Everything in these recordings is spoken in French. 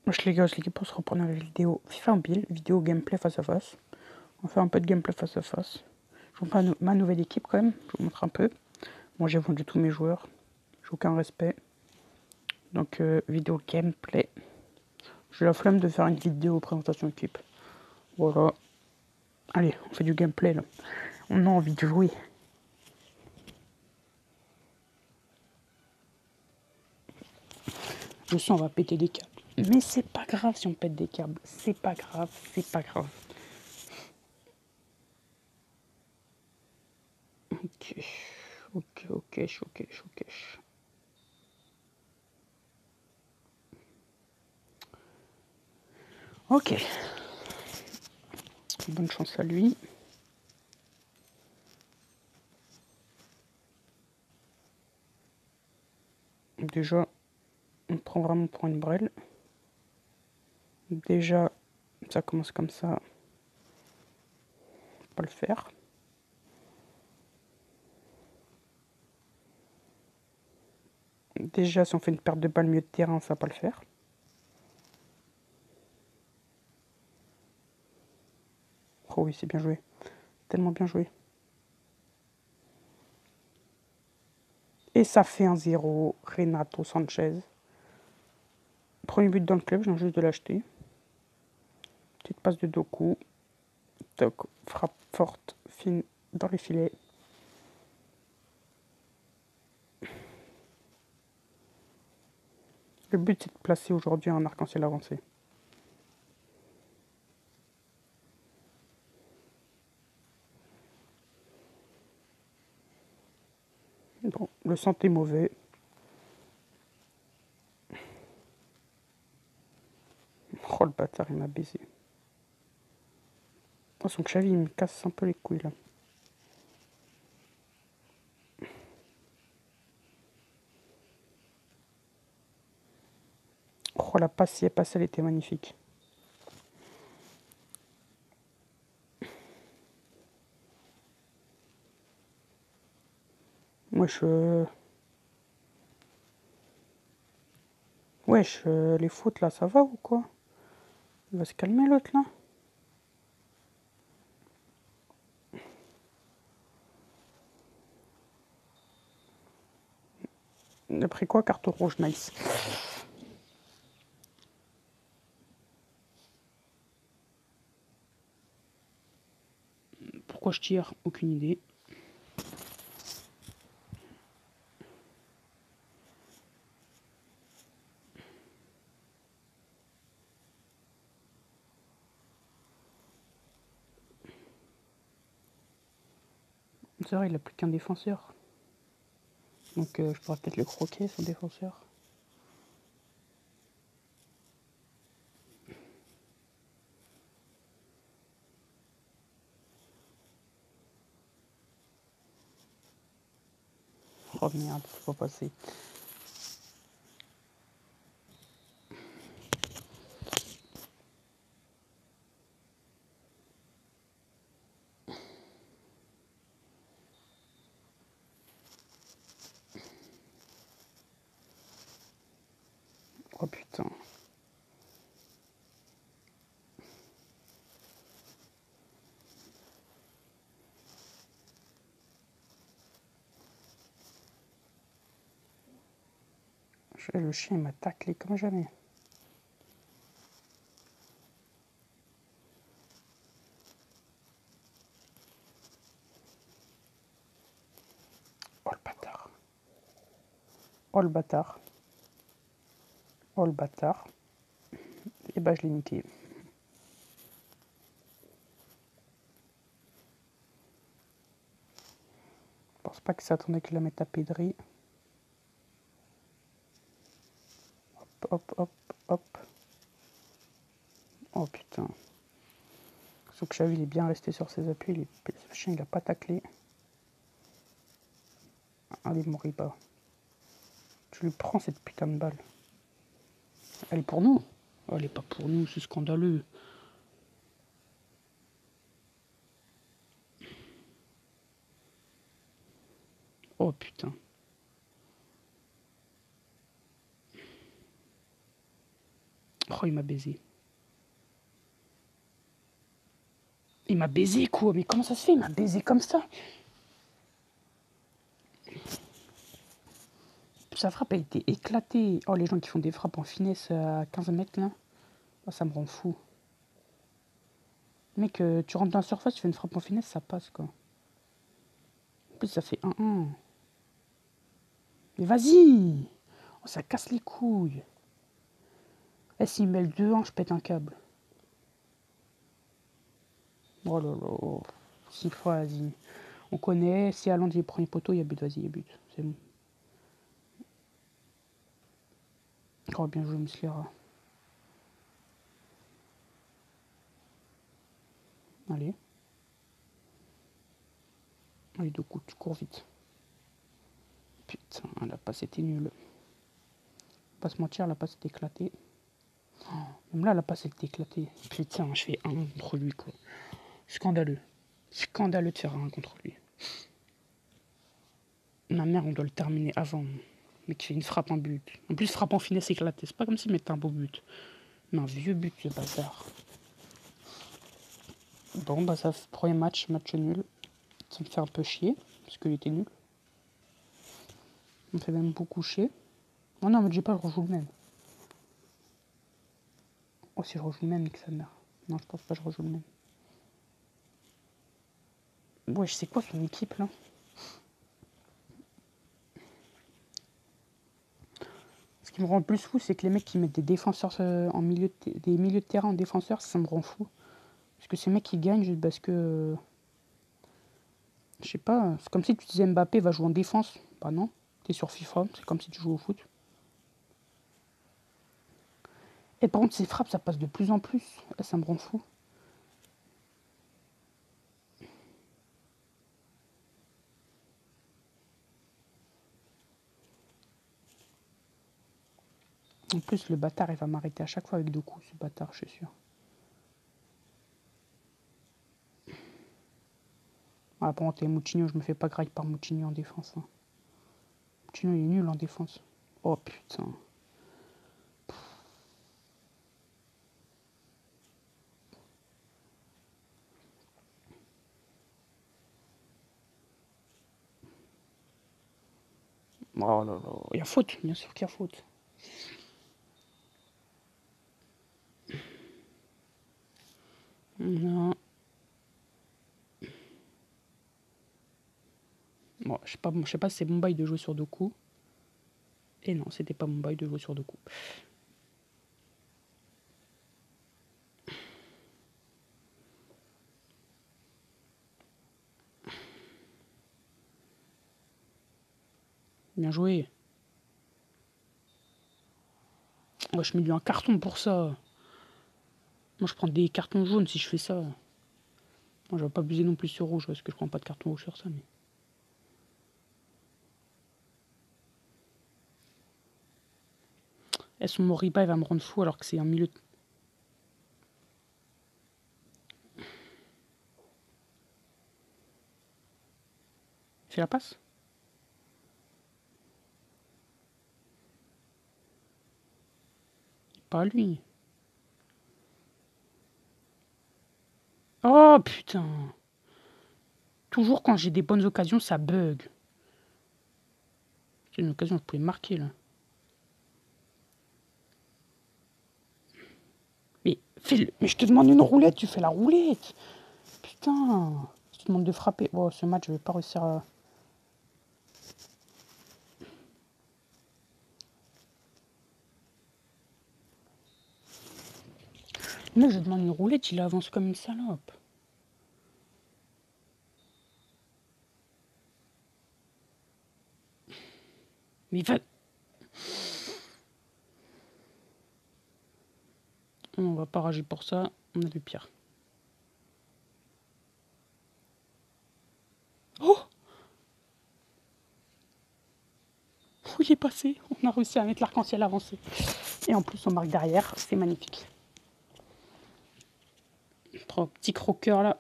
Wesh les gars, c'est l'équipe pour se reprendre la vidéo FIFA Mobile, vidéo gameplay face à face. On va faire un peu de gameplay face à face. Je vous montre ma nouvelle équipe quand même, je vous montre un peu. Moi j'ai vendu tous mes joueurs, j'ai aucun respect. Donc vidéo gameplay. J'ai la flemme de faire une vidéo présentation équipe. Voilà. Allez, on fait du gameplay là. On a envie de jouer. Je sens on va péter des câbles. Mais c'est pas grave si on pète des câbles. C'est pas grave, c'est pas grave. Ok, ok, ok, ok, ok. Ok. Bonne chance à lui. Déjà, on prend vraiment pour une brêle. Déjà, ça commence comme ça. On va pas le faire. Déjà, si on fait une perte de balle milieu de terrain, ça va pas le faire. Oh oui, c'est bien joué. Tellement bien joué. Et ça fait 1-0. Renato Sanchez. Premier but dans le club, je viens juste de l'acheter. Petite passe de Doku. Toc, frappe forte, fine dans les filets. Le but, c'est de placer aujourd'hui un arc-en-ciel avancé. Bon, le centre est mauvais. Oh, le bâtard, il m'a baisé. Oh, son Xavi, il me casse un peu les couilles, là. Oh, la passe, si elle passe, elle était magnifique. Wesh, wesh, les fautes, là, ça va ou quoi? Il va se calmer, l'autre, là. Il a pris quoi? Carte rouge, nice. Pourquoi je tire? Aucune idée. C'est vrai, il a plus qu'un défenseur. Donc je pourrais peut-être le croquer, son défenseur. Oh merde, faut pas passer. Oh putain. Le chien m'a taclé comme jamais. Oh le bâtard. Oh le bâtard. Oh le bâtard. Et bah je l'ai niqué. Je pense pas que ça attendait que je la mette à pédrer. Hop, hop, hop, hop. Oh putain. Sauf que Xavi il est bien resté sur ses appuis. Le chien il a pas taclé. Allez Moriba. Tu lui prends cette putain de balle. Elle est pour nous. Oh, elle est pas pour nous, c'est scandaleux. Oh putain. Oh, il m'a baisé. Il m'a baisé, quoi. Mais comment ça se fait? Il m'a baisé comme ça. Sa frappe a été éclatée. Oh, les gens qui font des frappes en finesse à 15 mètres, là. Oh, ça me rend fou. Mec, tu rentres dans la surface, tu fais une frappe en finesse, ça passe, quoi. En plus, ça fait 1-1. Mais vas-y! Oh, ça casse les couilles. Eh, s'il met le 2-1, je pète un câble. Oh là là. 6 fois, vas-y. On connaît. Si Haaland il prend les poteaux, il y a but, vas-y, il y a but. C'est bon. Oh, bien joué, Muslera. Allez. Allez, deux coups, tu cours vite. Putain, la passe était nulle. Pas se mentir, la passe était éclatée. Oh, même là, la passe était éclatée. Putain, je fais 1 contre lui, quoi. Scandaleux. Scandaleux de faire 1 contre lui. Ma mère, on doit le terminer avant. Mais qui fait une frappe en but. En plus, frappe en finesse éclatée. C'est pas comme s'il mettait un beau but. Mais un vieux but, ce bâtard. Bon, bah, ça fait premier match nul. Ça me fait un peu chier. Parce qu'il était nul. Ça me fait même beaucoup chier. Oh non, mais j'ai pas, je rejoue le même. Oh, si je rejoue le même, nique sa mère. Non, je pense pas que je rejoue le même. Ouais, je sais quoi son équipe là. Ce qui me rend le plus fou, c'est que les mecs qui mettent des défenseurs en milieu des milieux de terrain en défenseur, ça me rend fou. Parce que ces mecs qui gagnent juste parce que. Je sais pas, c'est comme si tu disais Mbappé va jouer en défense. Bah non, t'es sur FIFA, c'est comme si tu joues au foot. Et par contre, ces frappes, ça passe de plus en plus. Là, ça me rend fou. En plus, le bâtard, il va m'arrêter à chaque fois avec 2 coups, ce bâtard, je suis sûr. Ah, par contre, Moutinho, je me fais pas graille par Moutinho en défense. Hein. Moutinho, il est nul en défense. Oh putain. Oh là là. Il y a faute, bien sûr qu'il y a faute. Non. Bon, je sais pas si c'est mon bail de jouer sur 2 coups. Et non, c'était pas mon bail de jouer sur 2 coups. Bien joué. Moi, je mets lui un carton pour ça. Moi, je prends des cartons jaunes si je fais ça. Moi, je vais pas abuser non plus sur rouge parce que je prends pas de carton rouge sur ça. Mais... Et son Moriba, il va me rendre fou alors que c'est un milieu. Fais la passe. Pas lui. Oh putain. Toujours quand j'ai des bonnes occasions, ça bug. C'est une occasion, je pouvais marquer là. Mais fais-le. Mais je te demande une roulette, tu fais la roulette. Putain. Je te demande de frapper. Oh, ce match, je vais pas réussir à. Là, je demande une roulette, il avance comme une salope. Mais va. On va pas rager pour ça, on a vu pire. Oh! Où il est passé? On a réussi à mettre l'arc-en-ciel avancé. Et en plus, on marque derrière, c'est magnifique. Petit croqueur là,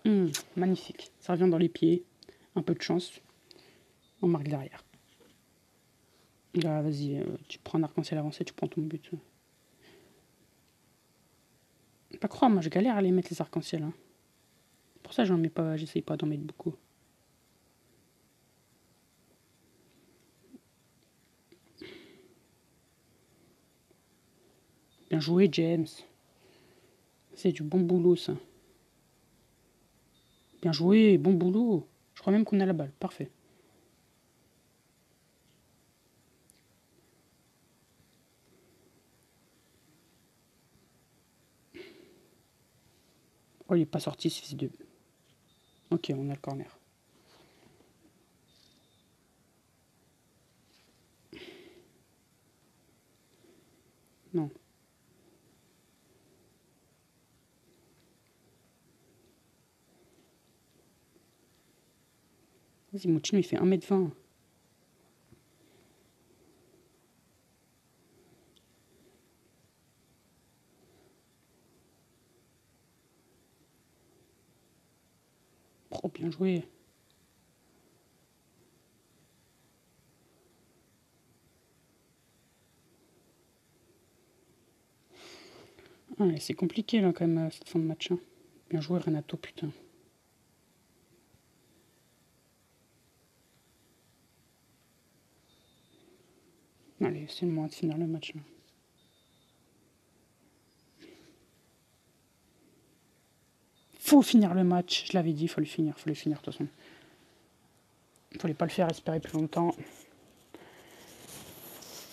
magnifique. Ça revient dans les pieds, un peu de chance. On marque derrière. Là, vas-y, tu prends un arc-en-ciel avancé, tu prends ton but. pas croire, moi je galère à les mettre les arcs-en-ciel. Hein. Pour ça, j'en mets pas, j'essaye pas d'en mettre beaucoup. Bien joué, James. C'est du bon boulot, ça. Bien joué, bon boulot. Je crois même qu'on a la balle. Parfait. Oh, il est pas sorti, ce fils de... Ok, on a le corner. Non. Vas-y, Moutinho, il fait 1m20. Oh, bien joué. Ah, c'est compliqué, là, quand même, cette fin de match. Hein. Bien joué, Renato, putain. Allez, c'est le moment de finir le match, là. Faut finir le match. Je l'avais dit, faut le finir, de toute façon. Il fallait pas le faire espérer plus longtemps.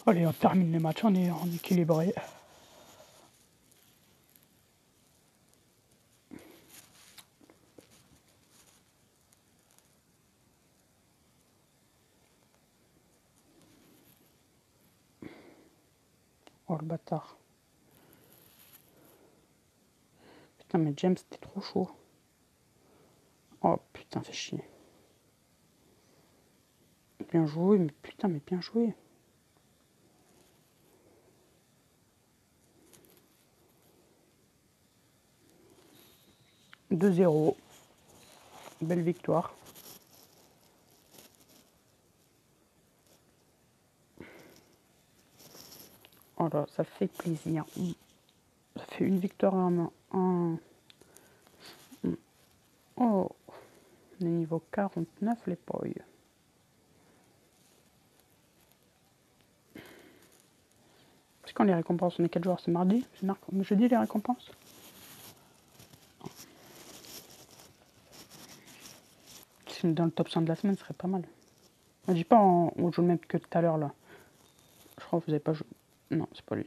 Allez, on termine le match, on est équilibré. Oh le bâtard. Putain mais James t'es trop chaud. Oh putain fais chier. Bien joué, mais putain mais bien joué. « 2-0. Belle victoire. Oh là, ça fait plaisir. Ça fait une victoire en... Oh, on est niveau 49 les poils. C'est quand les récompenses? On est 4 joueurs, c'est mardi? C'est jeudi les récompenses? Si dans le top 100 de la semaine, ce serait pas mal. Je dis pas on joue le même que tout à l'heure là. Je crois que vous avez pas joué. Non, c'est pas lui.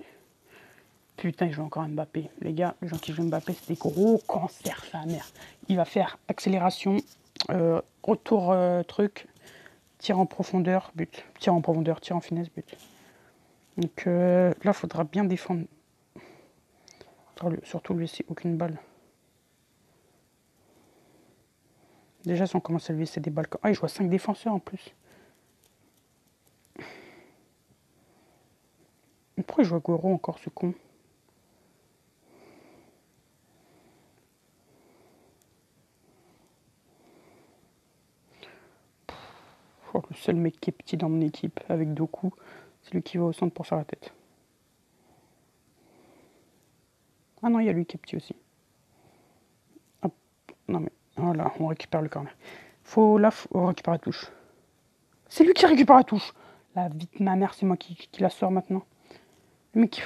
Putain, il joue encore Mbappé. Les gars, les gens qui jouent Mbappé, c'est des gros cancers, sa mère. Il va faire accélération, retour truc, tir en profondeur, but. Tir en profondeur, tir en finesse, but. Donc là, il faudra bien défendre. Surtout lui laisser aucune balle. Déjà, si on commence à lui laisser des balles... Ah, il joue à 5 défenseurs en plus. Pourquoi il joue à Goro encore, ce con? Oh, le seul mec qui est petit dans mon équipe, avec Doku, c'est lui qui va au centre pour faire la tête. Ah non, il y a lui qui est petit aussi. Hop. Non mais, voilà, on récupère le corner. Faut récupérer la touche. C'est lui qui récupère la touche. La vie de ma mère, c'est moi qui la sors maintenant. Le mec...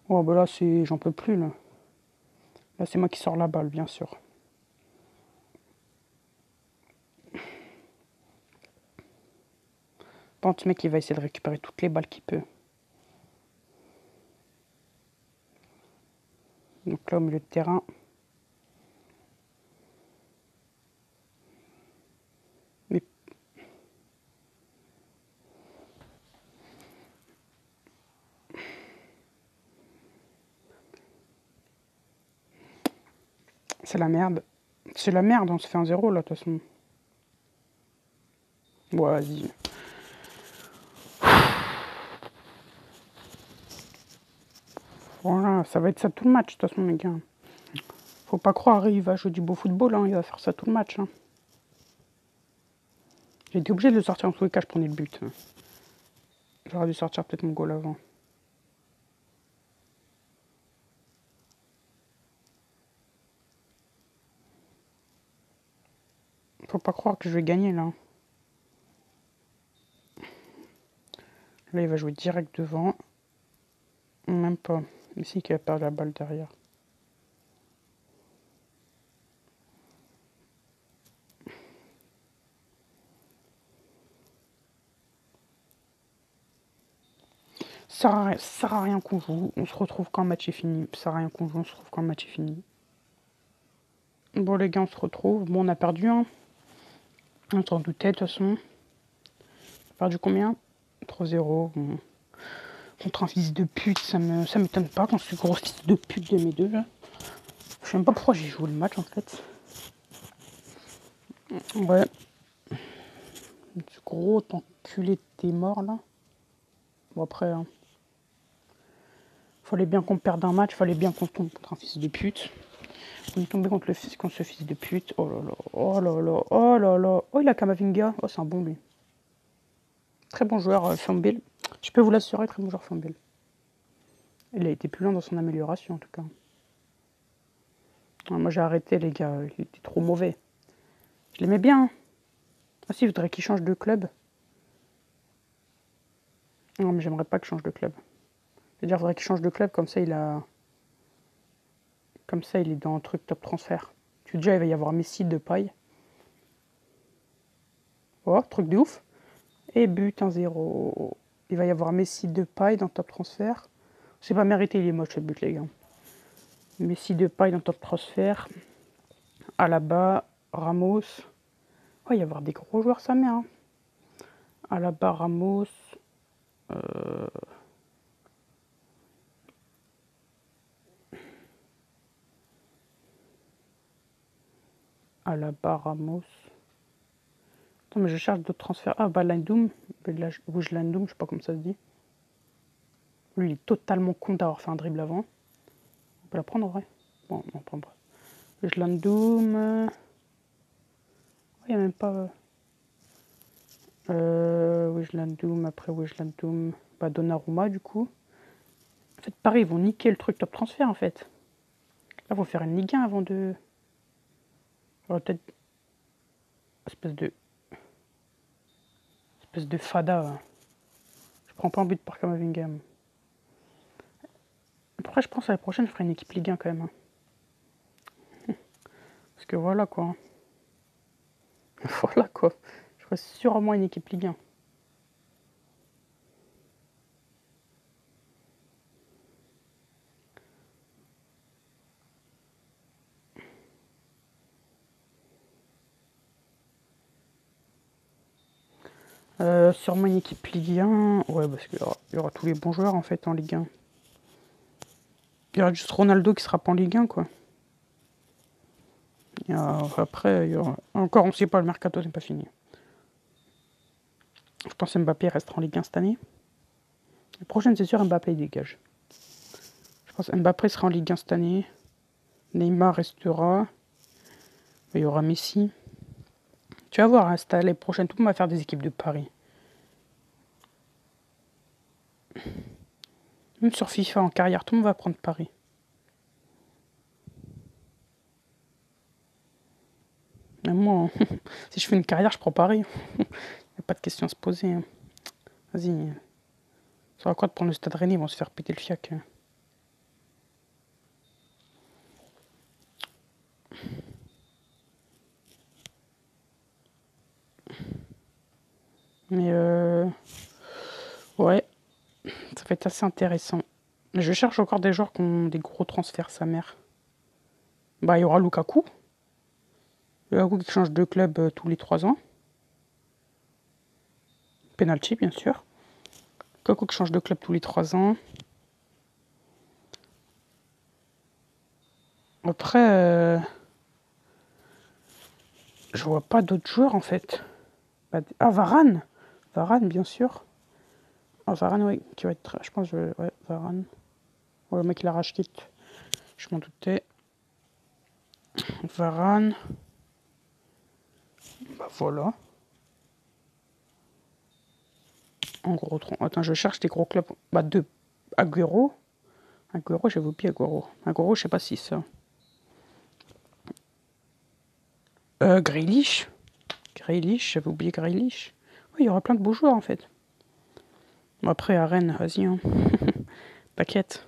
Oh bah là, j'en peux plus là. Là, c'est moi qui sors la balle, bien sûr. Bon, ce mec, il va essayer de récupérer toutes les balles qu'il peut. Donc là, au milieu de terrain... Mais... C'est la merde. C'est la merde, on se fait un 0 là, de toute façon. Ouais, vas-y. Voilà, ça va être ça tout le match, de toute façon, les gars. Faut pas croire, il va jouer du beau football, hein, il va faire ça tout le match. Hein. J'ai été obligé de le sortir en tous les cas, je prenais le but. J'aurais dû sortir peut-être mon goal avant. Faut pas croire que je vais gagner là. Là, il va jouer direct devant. Même pas. Ici, qui a perdu la balle derrière. Ça sert à rien qu'on joue. On se retrouve quand le match est fini. Ça sert à rien qu'on joue. On se retrouve quand le match est fini. Bon, les gars, on se retrouve. Bon, on a perdu, hein. On s'en doutait, de toute façon. On a perdu combien? 3-0. Bon. Contre un fils de pute, ça m'étonne pas quand c'est gros fils de pute de mes deux, là. Je sais même pas pourquoi j'ai joué le match, en fait. Ouais. Ce gros enculé, t'es mort, là. Bon, après, hein. Fallait bien qu'on perde un match, fallait bien qu'on tombe contre un fils de pute. On est tombé contre ce fils de pute. Oh là là, oh là là, oh là là. Oh, il a Kamavinga. Oh, c'est un bon, lui. Très bon joueur, Fumble. Je peux vous l'assurer, très bon joueur, Fumble. Il a été plus loin dans son amélioration, en tout cas. Ah, moi, j'ai arrêté, les gars. Il était trop mauvais. Je l'aimais bien. Hein. Ah si, il faudrait qu'il change de club. Non, mais j'aimerais pas qu'il change de club. C'est-à-dire, il faudrait qu'il change de club, comme ça, il a... Comme ça, il est dans un truc top transfert. Tu sais déjà, il va y avoir Messi de paille. Oh, truc de ouf. Et but 1-0. Il va y avoir Messi de paille dans top transfert. C'est pas mérité, il est moche ce but, les gars. Messi de paille dans top transfert. Alaba, Ramos. Oh, il va y avoir des gros joueurs, sa mère. Hein. Alaba, Ramos. Alaba, Ramos. Attends, mais je cherche d'autres transferts. Ah, Wijnaldum. Wijnaldum, je sais pas comment ça se dit. Lui, il est totalement con d'avoir fait un dribble avant. On peut la prendre en vrai. Bon, on prend pas. Wijnaldum. Il n'y a même pas... Wijnaldum, après Wijnaldum. Bah, Donnarumma, du coup. En fait, pareil, ils vont niquer le truc top transfert, en fait. Là, il faut faire une Ligue 1 avant de... J'aurais peut-être... Espèce de fada. Hein. Je prends pas un but par Kamavinga. Après, je pense à la prochaine, je ferai une équipe Ligue 1 quand même. Hein. Parce que voilà, quoi. Voilà, quoi. Je ferai sûrement une équipe Ligue 1. Sûrement une équipe Ligue 1. Ouais, parce qu'il y aura tous les bons joueurs en fait en Ligue 1. Il y aura juste Ronaldo qui sera pas en Ligue 1, quoi. Et après, il y aura... Encore, on sait pas, le mercato n'est pas fini. Je pense que Mbappé restera en Ligue 1 cette année. La prochaine, c'est sûr, Mbappé dégage. Je pense que Mbappé sera en Ligue 1 cette année. Neymar restera. Il y aura Messi. Tu vas voir, hein, cette année prochaine, tout le monde va faire des équipes de Paris. Même sur FIFA en carrière, tout le monde va prendre Paris. Même moi, hein. Si je fais une carrière, je prends Paris. Il n'y a pas de question à se poser. Hein. Vas-y. Ça va quoi de prendre le Stade Rennais, ils vont se faire péter le fiac. Hein. Mais ouais, ça va être assez intéressant. Je cherche encore des joueurs qui ont des gros transferts, sa mère. Bah, il y aura Lukaku. Lukaku qui change de club tous les 3 ans. Penalty, bien sûr. Lukaku qui change de club tous les 3 ans. Après, je vois pas d'autres joueurs en fait. Ah, Varane. Varane, bien sûr. Ah, Varane, oui, qui va être... Je pense, ouais, Varane. Ouais, le mec, il a racheté. Je m'en doutais. Varane. Bah, voilà. En gros, attends, je cherche des gros clubs. Bah, Agüero. Agüero, j'avais oublié Agüero. Agüero, je sais pas si ça. Grealish. Grealish, j'avais oublié Grealish. Oui, il y aura plein de beaux joueurs en fait. Bon, après, à Rennes, vas-y, hein. T'inquiète.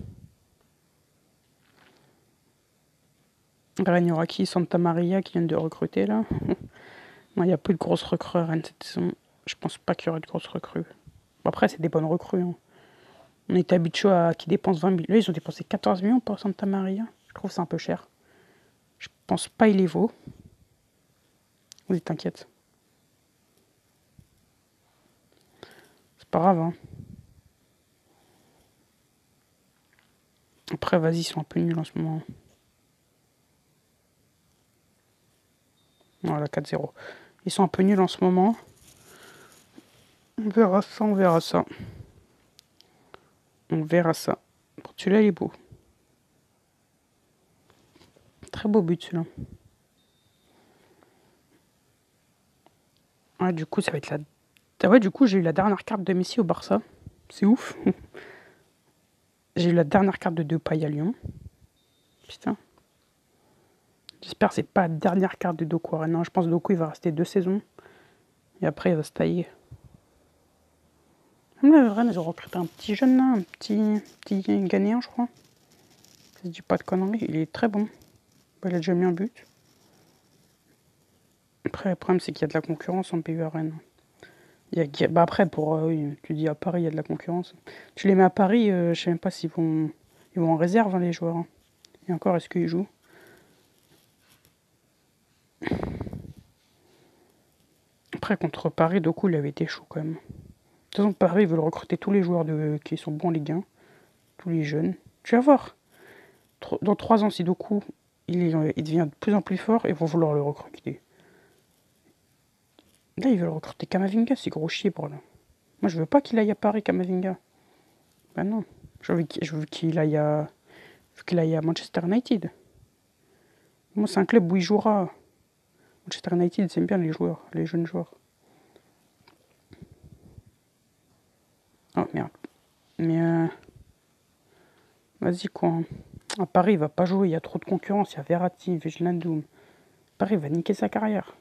Rennes, il y aura qui? Santa Maria qui vient de recruter là. Il n'y a plus de grosses recrues à Rennes cette saison. Je pense pas qu'il y aura de grosses recrues. Bon, après, c'est des bonnes recrues. Hein. On est habitué à qui dépensent 20 millions. Là, ils ont dépensé 14 millions pour Santa Maria. Je trouve ça un peu cher. Je pense pas il les vaut. Oui, t'inquiète. C'est pas grave, hein. Après, vas-y, ils sont un peu nuls en ce moment. Voilà, 4-0. Ils sont un peu nuls en ce moment. On verra ça, on verra ça. On verra ça. Bon, celui-là, il est beau. Très beau but, celui-là. Ouais, du coup, ça va être la... Ah ouais, du coup, j'ai eu la dernière carte de Messi au Barça. C'est ouf. J'ai eu la dernière carte de Depay à Lyon. Putain. J'espère que c'est pas la dernière carte de Doku. Non, je pense que Doku, il va rester 2 saisons. Et après, il va se tailler. Même là, Rennes, ils ont recruté un petit jeune là, un petit Ghanéen, je crois. Si je dis pas de conneries, il est très bon. Il a déjà mis un but. Après, le problème, c'est qu'il y a de la concurrence en PU à Rennes. Bah après, oui, tu dis à Paris, il y a de la concurrence. Tu les mets à Paris, je sais même pas s'ils vont en réserve, hein, les joueurs. Hein. Et encore, est-ce qu'ils jouent? Après, contre Paris, Doku, il avait été chaud quand même. De toute façon, Paris, ils veulent recruter tous les joueurs qui sont bons en Ligue 1. Tous les jeunes. Tu vas voir. Dans 3 ans, si Doku, il devient de plus en plus fort, ils vont vouloir le recruter. Là, ils veulent recruter Kamavinga, c'est gros chier pour là. Moi, je veux pas qu'il aille à Paris, Kamavinga. Ben non. Je veux qu'il aille à Manchester United. Moi, c'est un club où il jouera. Manchester United, c'est bien les joueurs, les jeunes joueurs. Oh merde. Mais vas-y quoi. À Paris, il va pas jouer, il y a trop de concurrence. Il y a Verratti, Wijnaldum. Paris va niquer sa carrière.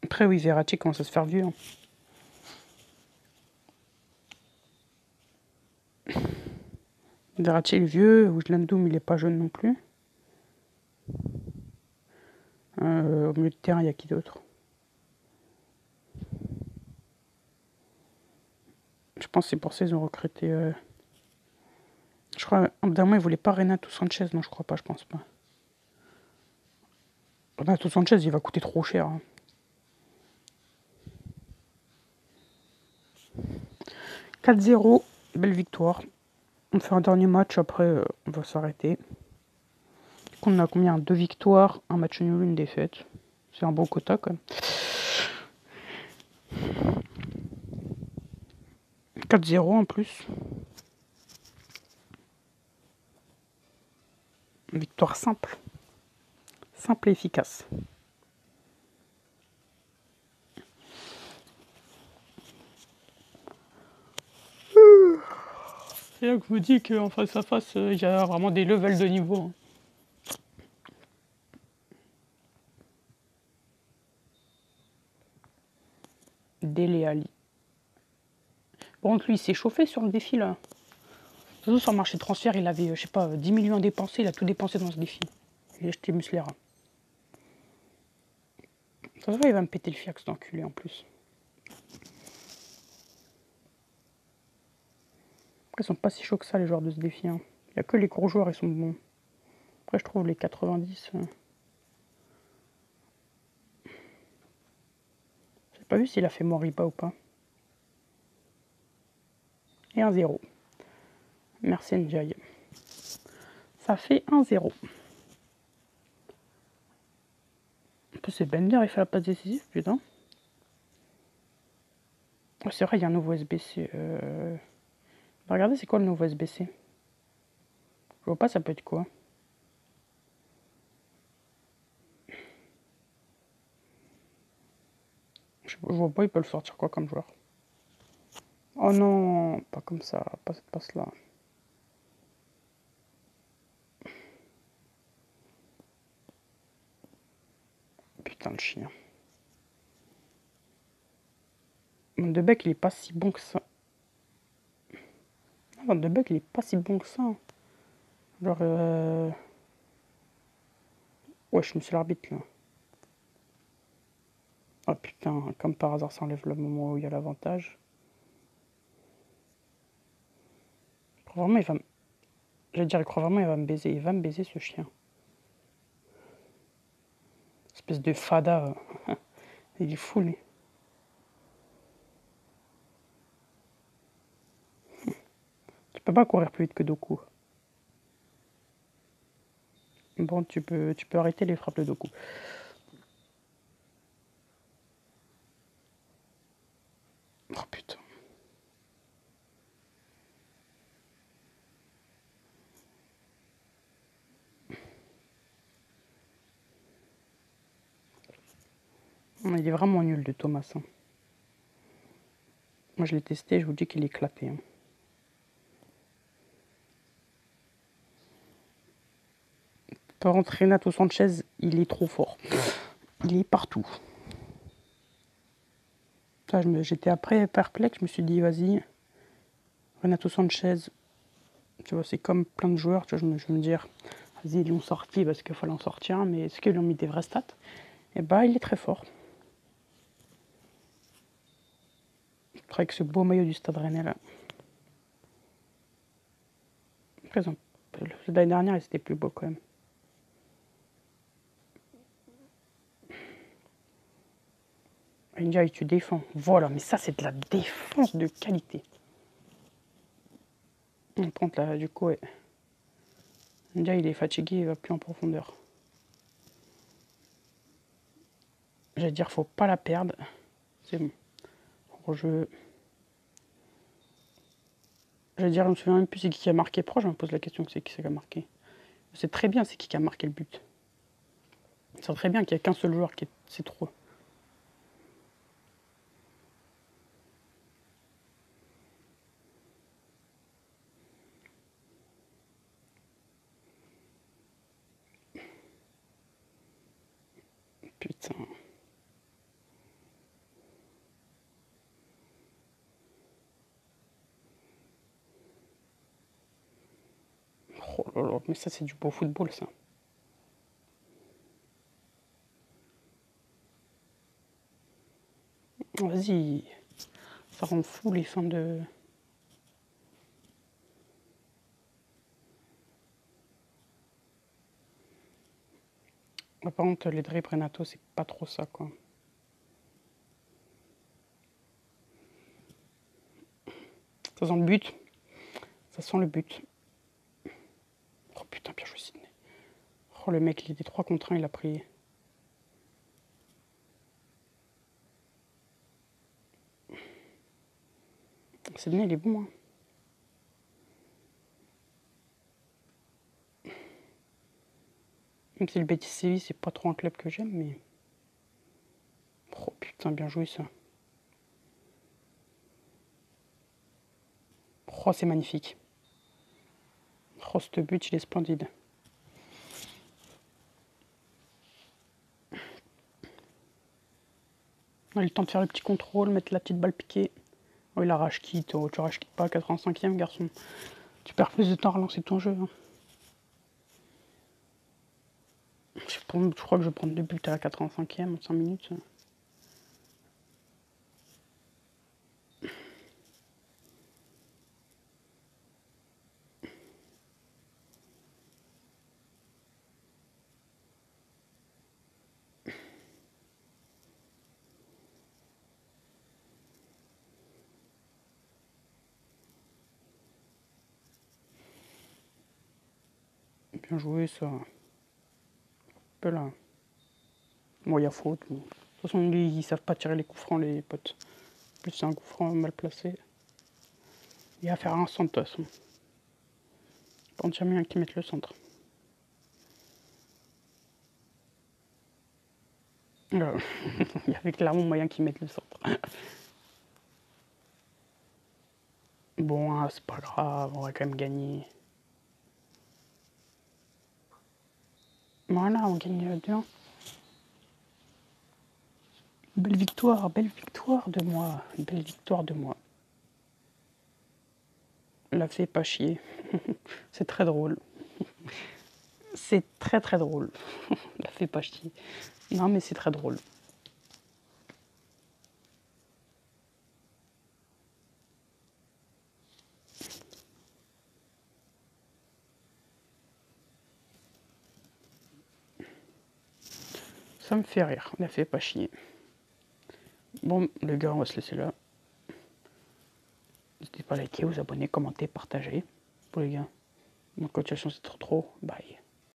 Après, oui, Verratti commence à se faire vieux. Hein. Verratti est vieux, Wijnaldum, il est pas jeune non plus. Au milieu de terrain, il y a qui d'autre? Je pense que c'est pour ça qu'ils ont recruté. Je crois, d'un moment, ils voulaient pas Renato Sanchez. Non, je crois pas, je pense pas. Renato Sanchez, il va coûter trop cher. Hein. 4-0, belle victoire. On fait un dernier match, après on va s'arrêter. On a combien? 2 victoires, un match nul, une défaite. C'est un bon quota quand même. 4-0 en plus. Victoire simple. Simple et efficace. C'est là que je vous dis qu'en face à face, il y a vraiment des levels de niveau. Hein. Dele Alli. Bon, lui, il s'est chauffé sur le défi là. Surtout sur le marché de transfert, il avait, je sais pas, 10 millions à dépenser, il a tout dépensé dans ce défi. Il a acheté Muslera. Ça se voit, il va me péter le fiac, cet enculé en plus. Après, ils sont pas si chauds que ça, les joueurs de ce défi. Hein. Il n'y a que les gros joueurs, ils sont bons. Après, je trouve les 90. J'ai pas vu s'il a fait Moriba ou pas. Et 1-0. Merci Ndiaye. Ça fait 1-0. En plus, c'est Bender, il fait la passe décisive, putain. Oh, c'est vrai, il y a un nouveau SBC. Regardez, c'est quoi le nouveau SBC? Je vois pas, ça peut être quoi? Je vois pas, il peut le sortir quoi comme joueur. Oh non, pas comme ça, pas cette passe-là. putain de chien. Van de Beek, il est pas si bon que ça. Van de Beek, il est pas si bon que ça. Genre, ouais, je me suis l'arbitre, là. Oh putain, comme par hasard, ça enlève le moment où il y a l'avantage. Vraiment, il va me... J'allais dire, il croit vraiment, il va me baiser. Il va me baiser, ce chien. Espèce de fada. Il est fou, lui. Tu peux pas courir plus vite que Doku. Bon, tu peux arrêter les frappes de Doku. Oh putain. Il est vraiment nul de Thomas. Hein. Moi, je l'ai testé, je vous dis qu'il est éclaté. Hein. Par contre, Renato Sanchez, il est trop fort. Il est partout. J'étais après perplexe, je me suis dit, vas-y, Renato Sanchez, tu vois, c'est comme plein de joueurs, tu vois, je vais me dire, vas-y, ils l'ont sorti parce qu'il fallait en sortir, mais est-ce qu'ils lui ont mis des vrais stats? Eh bah, il est très fort. Avec ce beau maillot du Stade Rennais là. Après, l'année dernière, il était plus beau quand même. Ndiaye, tu défends. Voilà, mais ça, c'est de la défense de qualité. On prend là, du coup, ouais. Ndiaye, il est fatigué, il va plus en profondeur. J'allais dire, faut pas la perdre. C'est bon. J'allais dire, je me souviens même plus c'est qui a marqué. Pourquoi je me pose la question que c'est qui a marqué? C'est très bien c'est qui a marqué le but. C'est très bien qu'il n'y a qu'un seul joueur qui est... C'est trop. Putain. Oh là là, mais ça c'est du beau football ça. Vas-y. Ça rend fou les fins de... Par contre, les dribbles Renato, c'est pas trop ça quoi. Ça sent le but. Ça sent le but. Oh putain, bien joué Sidney. Oh le mec, il était 3 contre 1, il a pris. Sidney, il est bon. Hein. Même si le Betis Séville, c'est pas trop un club que j'aime, mais... Oh putain, bien joué ça. Oh, c'est magnifique. Oh, ce but, il est splendide. On a eu le temps de faire le petit contrôle, mettre la petite balle piquée. Oh, il a rage quitte. Oh, tu rage quitte pas à 85e, garçon. Tu perds plus de temps à relancer ton jeu. Hein. Je crois que je vais prendre 2 buts à la 85e en 5 minutes. Bien joué ça. Un peu là. Bon, il y a faute. Bon. De toute façon, ils savent pas tirer les coups francs, les potes. En plus, c'est un coup franc mal placé. Il y a à faire un centre de toute façon. Pas entièrement bien qu'ils mettent le centre. Il y avait clairement moyen qu'ils mettent le centre. Bon, hein, c'est pas grave, on va quand même gagner. Voilà, on gagne 2-1. belle victoire de moi. Belle victoire de moi. La fais pas chier. C'est très drôle. C'est très très drôle. La fais pas chier. Non mais c'est très drôle. Ça me fait rire. La fais pas chier. Bon les gars, on va se laisser là. N'hésitez pas à liker, vous abonner, commenter, partager. Pour les gars. Ma cotisation c'est trop. Bye.